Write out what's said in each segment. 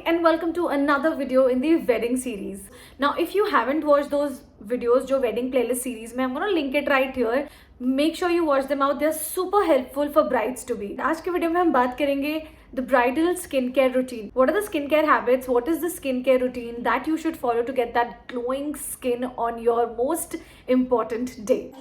and welcome to another video in the wedding series. Now if you haven't watched those videos जो wedding playlist series में, I'm gonna link it right here. Make sure you watch them out. They're super helpful for brides to be. आज के video में हम बात करेंगे the bridal skincare routine. What are the skincare habits? What is the skincare routine that you should follow to get that glowing skin on your most important day?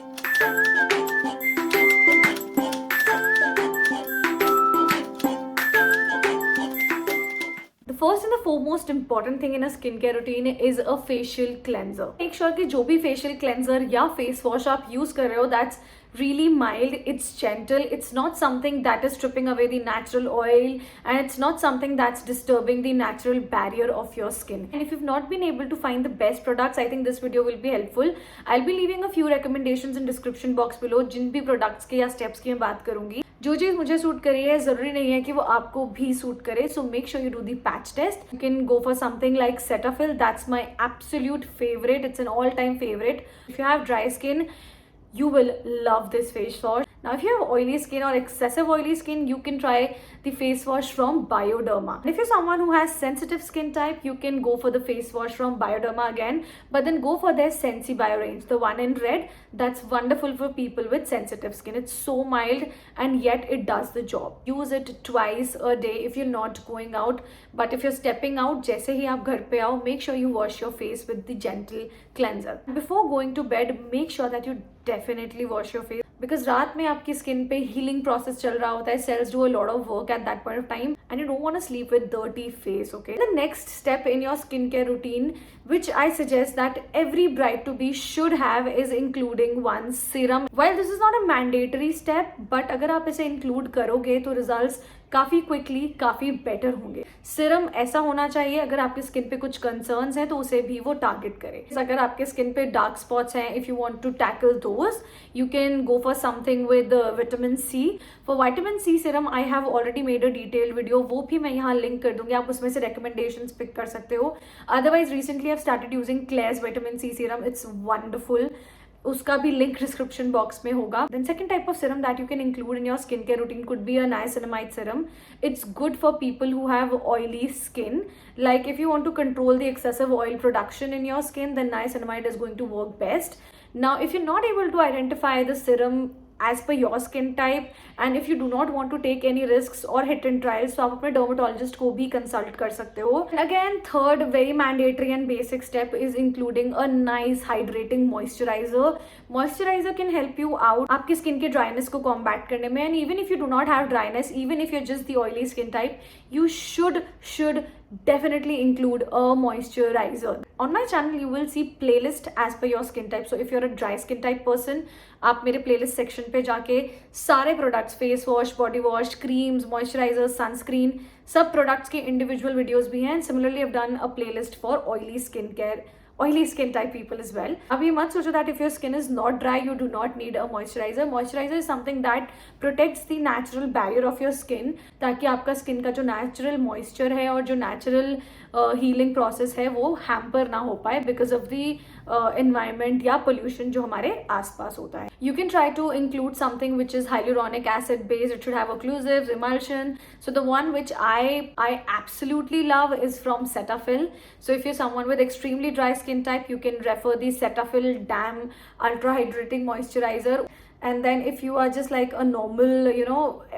First and the foremost important thing in a skincare routine is a facial cleanser. Make sure कि जो भी facial cleanser या face wash आप use कर रहे हो, that's really mild, it's gentle, it's not something that is stripping away the natural oil, and it's not something that's disturbing the natural barrier of your skin. And if you've not been able to find the best products, I think this video will be helpful. I'll be leaving a few recommendations in description box below. जिन भी products के या steps की मैं बात करूंगी, जो चीज मुझे सूट करी है जरूरी नहीं है कि वो आपको भी सूट करे. So make sure you do the patch test. You can go for something like Cetaphil. That's my absolute favourite. It's an all time favourite. If you have dry skin, you will love this face wash. Now if you have oily skin or excessive oily skin, you can try the face wash from Bioderma. If you're someone who has sensitive skin type, you can go for the face wash from Bioderma again, but then go for their Sensi Bio range, the one in red. That's wonderful for people with sensitive skin. It's so mild and yet it does the job. Use it twice a day if you're not going out, but if you're stepping out, जैसे ही आप घर पे आओ, make sure you wash your face with the gentle cleanser. Before going to bed, make sure that you definitely wash your face, because रात में आपकी skin पे healing process चल रहा होता है. Sales do a lot of work at that point of time, and you don't want to sleep with dirty face. Okay, the next step in your skincare routine, which I suggest that every bride to be should have, is including one serum. While this is not a mandatory step, but अगर आप इसे include करोगे तो results काफी quickly काफी better होंगे. सिरम ऐसा होना चाहिए, अगर आपकी स्किन पे कुछ कंसर्न्स हैं तो उसे भी वो टारगेट करे. अगर आपके स्किन पे डार्क स्पॉट्स हैं, if you want to tackle those, you can go for something with vitamin C. For vitamin C serum I have already made a detailed video, वो भी मैं यहाँ लिंक कर दूंगी. आप उसमें से रिकमेंडेशंस पिक कर सकते हो. Otherwise recently I have started using Klairs vitamin C serum. It's wonderful. उसका भी लिंक डिस्क्रिप्शन बॉक्स में होगा. Then second type of serum that you can include in your skin care routine could be a niacinamide serum. It's good for people who have oily skin. Like if you want to control the excessive oil production in your skin, then niacinamide is going to work best. Now if you're not able to identify the serum as per your skin type, and if you do not want to take any risks or hit and trials, तो आप अपने dermatologist को भी consult कर सकते हो. Again, third very mandatory and basic step is including a nice hydrating moisturizer. Moisturizer can help you out आपकी skin के dryness को combat करने में. And even if you do not have dryness, even if you're just the oily skin type, you should definitely include a moisturizer. On my channel you will see playlist as per your skin type. So if you're a dry skin type person, आप मेरे playlist section पे जाके सारे products, face wash, body wash, creams, moisturizers, sunscreen, सब products के individual videos भी हैं. Similarly I've done a playlist for oily skin type people as well. अब ये मत सोचो that if your skin is not dry, you do not need a moisturizer. Moisturizer is something that protects the natural barrier of your skin, ताकि आपका skin का जो natural moisture है और जो natural healing process है वो hamper ना हो पाए because of the environment या pollution जो हमारे आसपास होता है. You can try to include something which is hyaluronic acid based. It should have occlusives, emulsion. So the one which I absolutely love is from Cetaphil. So if you're someone with extremely dry skin type, you can refer the Cetaphil Dam Ultra Hydrating Moisturizer. And then if you are just like a normal,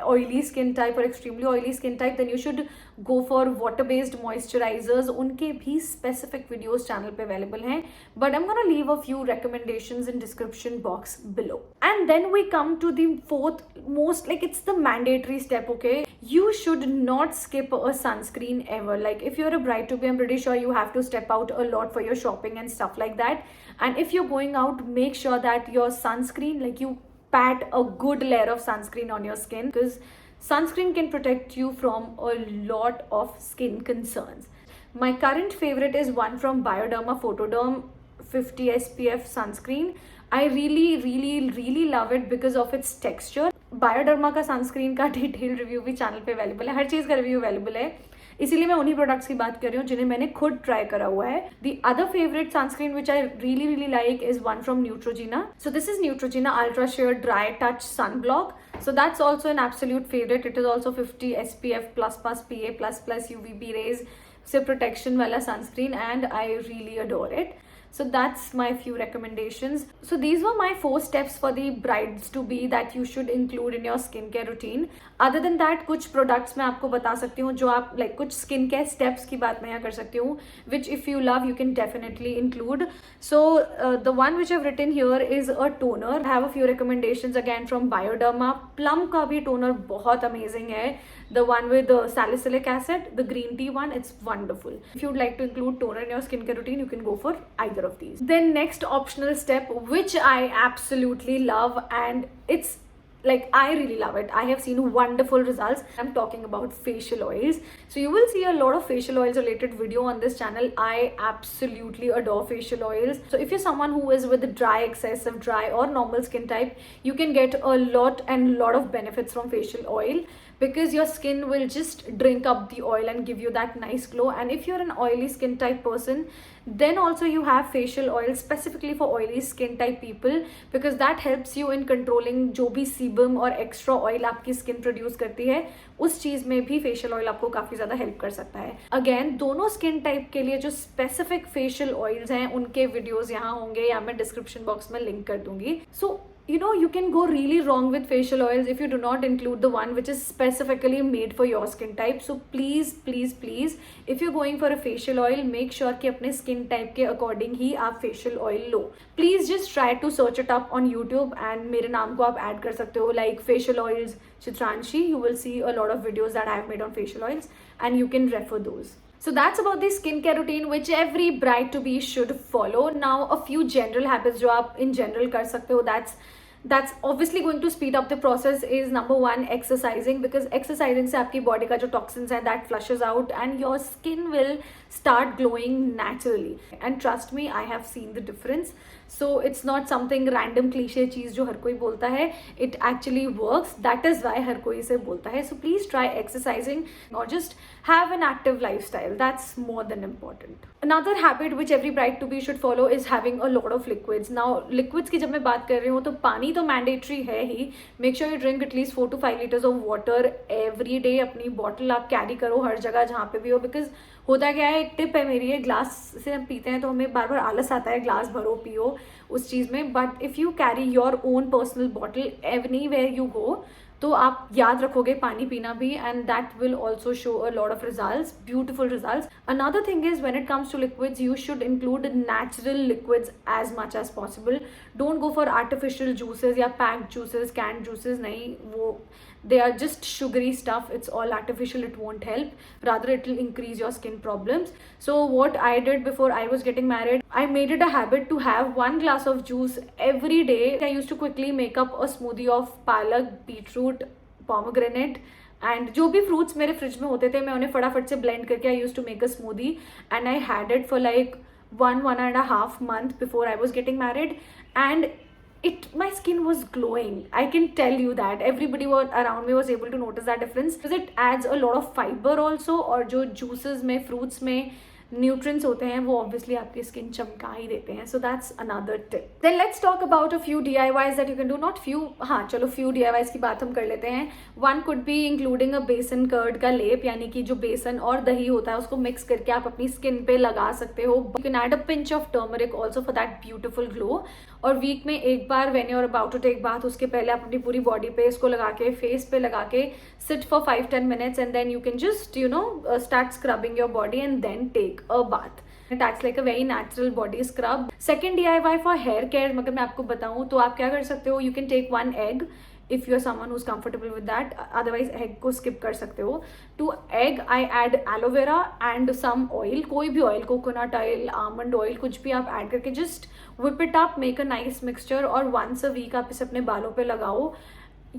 oily skin type or extremely oily skin type, then you should go for water based moisturizers. उनके भी specific videos channel पे available हैं, but I'm gonna leave a few recommendations in description box below. And then we come to the fourth most, like it's the mandatory step. Okay, you should not skip a sunscreen ever. Like if you're a bride to be, I'm pretty sure you have to step out a lot for your shopping and stuff like that. And if you're going out, make sure that your sunscreen, like you pat a good layer of sunscreen on your skin, because sunscreen can protect you from a lot of skin concerns. My current favorite is one from Bioderma Photoderm 50 SPF sunscreen. I really love it because of its texture. Bioderma का sunscreen का detailed review भी channel पे available है. हर चीज़ का review available है. इसीलिए मैं उन्हीं प्रोडक्ट्स की बात कर रही हूँ जिन्हें मैंने खुद ट्राई करा हुआ है. The other favorite sunscreen which I really like is one from Neutrogena. So this is Neutrogena Ultra Sheer Dry Touch Sunblock. So that's also an absolute favorite. It is also 50 SPF++, PA++ UVB rays. से protection वाला sunscreen and I really adore it. So that's my few recommendations. So these were my 4 steps for the brides to be that you should include in your skincare routine. Other than that, कुछ products मैं आपको बता सकती हूँ जो आप like कुछ skincare steps की बात मैं यहाँ कर सकती हूँ which if you love you can definitely include. So the one which I've written here is a toner. I have a few recommendations again from Bioderma. Plum का भी toner बहुत amazing है. The one with the salicylic acid, the green tea one, it's wonderful. If you'd like to include toner in your skincare routine, you can go for either of these. Then next optional step, which I absolutely love, and it's like I really love it. I have seen wonderful results. I'm talking about facial oils. So you will see a lot of facial oils related video on this channel. I absolutely adore facial oils. So if you're someone who is with dry, excessive dry or normal skin type, you can get a lot of benefits from facial oil, because your skin will just drink up the oil and give you that nice glow. And if you're an oily skin type person, then also you have facial oil specifically for oily skin type people, because that helps you in controlling जो भी sebum और extra oil आपकी skin produce करती है, उस चीज़ में भी facial oil आपको काफ़ी ज़्यादा help कर सकता है. Again, दोनों skin type के लिए जो specific facial oils हैं उनके videos यहाँ होंगे या मैं description box में link कर दूँगी. So you know, you can go really wrong with facial oils if you do not include the one which is specifically made for your skin type. So please if you're going for a facial oil, make sure कि अपने skin type के according ही आप facial oil low. Please just try to search it up on YouTube and मेरे नाम को आप add कर सकते हो like facial oils Chitranshi. You will see a lot of videos that I have made on facial oils and you can refer those. So that's about the skincare routine which every bride to be should follow. Now a few general habits जो आप in general कर सकते हो, that's obviously going to speed up the process is number 1, exercising, because exercising से आपकी body का जो toxins है that flushes out and your skin will start glowing naturally. And trust me, I have seen the difference. So it's not something random cliche चीज़ जो हर कोई बोलता है. It actually works. That is why हर कोई इसे बोलता है. So please try exercising or just have an active lifestyle. That's more than important. Another habit which every bride to be should follow is having a lot of liquids. Now liquids की जब मैं बात कर रही हूँ तो पानी तो mandatory है ही. Make sure you drink at least 4 to 5 liters of water every day. अपनी bottle आप carry करो हर जगह जहाँ पे भी हो, because होता क्या है, एक टिप है मेरी, है ग्लास से हम पीते हैं तो हमें बार बार आलस आता है ग्लास भरो पियो उस चीज़ में. But if you carry your own personal bottle everywhere you go, तो आप याद रखोगे पानी पीना भी, and that will also show a lot of results, beautiful results. Another thing is when it comes to liquids, you should include natural liquids as much as possible. Don't go for artificial juices या packed juices, canned juices नहीं, वो they are just sugary stuff. It's all artificial. It won't help, rather it will increase your skin problems. So what I did before I was getting married, I made it a habit to have 1 glass of juice every day. I used to quickly make up a smoothie of palak, beetroot, pomegranate and जो भी fruits मेरे fridge में होते थे मैं उन्हें फटाफट से blend करके I used to make a smoothie and I had it for like 1.5 months before I was getting married, and my skin was glowing. I can tell you that everybody around me was able to notice that difference, because it adds a lot of fiber also, और जो juices में fruits में nutrients होते हैं वो obviously आपकी skin चमका ही देते हैं. So that's another tip. Then let's talk about a few DIYs that you can do. Not few, हाँ चलो फ्यू DIYs की बात हम कर लेते हैं. One could be including a बेसन कर्ड का लेप, यानी कि जो बेसन और दही होता है उसको मिक्स करके आप अपनी स्किन पे लगा सकते हो. You can add a pinch of turmeric also for that beautiful glow. और वीक में एक बार when you are about to take bath, उसके पहले आप अपनी पूरी बॉडी पे इसको लगा के, फेस पे लगा के sit for 5-10 minutes and then you can just start scrubbing your body and then take a bath. It acts like a very natural body scrub. Second DIY for hair care, अगर मैं आपको बताऊँ तो आप क्या कर सकते हो, you can take 1 egg if you're someone who's comfortable with that. Otherwise egg को skip कर सकते हो. To egg I add aloe vera and some oil, कोई भी oil, coconut oil, almond oil, कुछ भी आप add करके just whip it up, make a nice mixture, और once a week आप इसे अपने बालों पे लगाओ.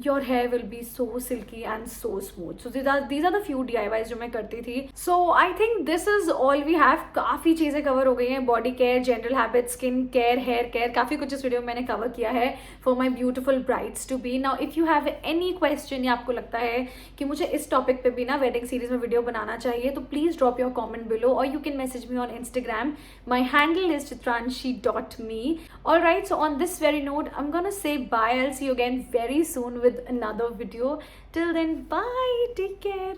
Your hair will be so silky and so smooth. So these are the few DIYs जो मैं करती थी. So I think this is all we have. काफ़ी चीज़ें कवर हो गई हैं. Body care, general habit, skin care, hair care, काफ़ी कुछ इस वीडियो में मैंने कवर किया है for my beautiful brides to be. Now if you have any question या आपको लगता है कि मुझे इस टॉपिक पे भी ना वेडिंग सीरीज में वीडियो बनाना चाहिए, तो please drop your comment below और you can message me on Instagram. My handle is chitranshi.me. Alright, so on this very note, I'm gonna say bye. I'll see you again very soon with another video. Till then, bye, take care.